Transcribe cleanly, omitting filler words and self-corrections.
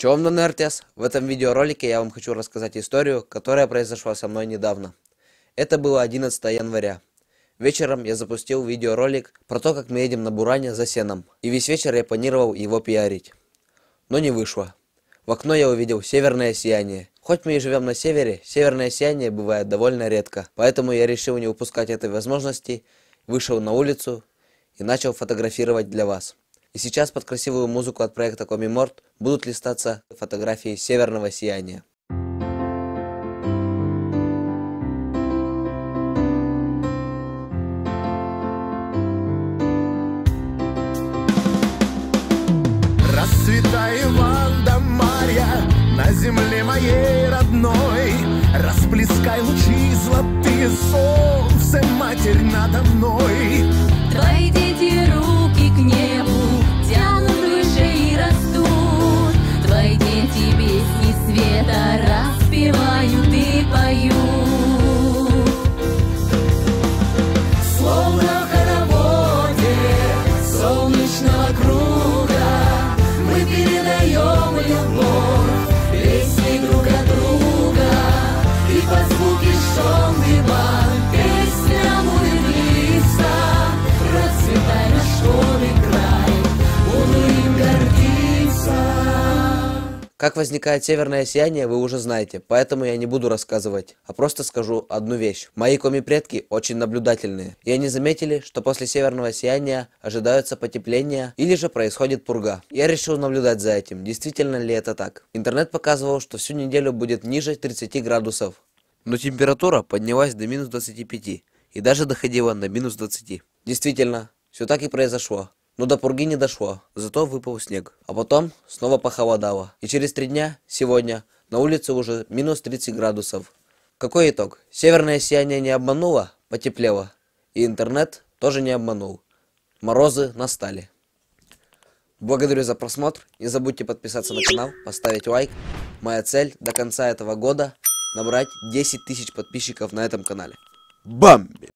Чё вам на РТС? В этом видеоролике я вам хочу рассказать историю, которая произошла со мной недавно. Это было 11 января. Вечером я запустил видеоролик про то, как мы едем на Буране за сеном, и весь вечер я планировал его пиарить. Но не вышло. В окно я увидел северное сияние. Хоть мы и живем на севере, северное сияние бывает довольно редко, поэтому я решил не упускать этой возможности, вышел на улицу и начал фотографировать для вас. И сейчас под красивую музыку от проекта Комиморт будут листаться фотографии северного сияния. Расцветай, Ванда Марья, на земле моей родной. Расплескай лучи золотые, солнце, Матерь надо мной. Твои дети руки к небу тянут выше и растут. Твои дети песни света распевают и поют. Словно в хороводе солнечного круга мы передаем любовь, песни друг от друга. И по звуке шумного песня будет литься. Процветай наш родной край, он им гордится. Как возникает северное сияние, вы уже знаете, поэтому я не буду рассказывать, а просто скажу одну вещь. Мои коми-предки очень наблюдательные, и они заметили, что после северного сияния ожидаются потепления или же происходит пурга. Я решил наблюдать за этим, действительно ли это так. Интернет показывал, что всю неделю будет ниже 30 градусов, но температура поднялась до минус 25 и даже доходила на минус 20. Действительно, все так и произошло. Но до пурги не дошло, зато выпал снег. А потом снова похолодало. И через 3 дня, сегодня, на улице уже минус 30 градусов. Какой итог? Северное сияние не обмануло, потеплело. И интернет тоже не обманул. Морозы настали. Благодарю за просмотр. Не забудьте подписаться на канал, поставить лайк. Моя цель до конца этого года набрать 10 тысяч подписчиков на этом канале. Бамби!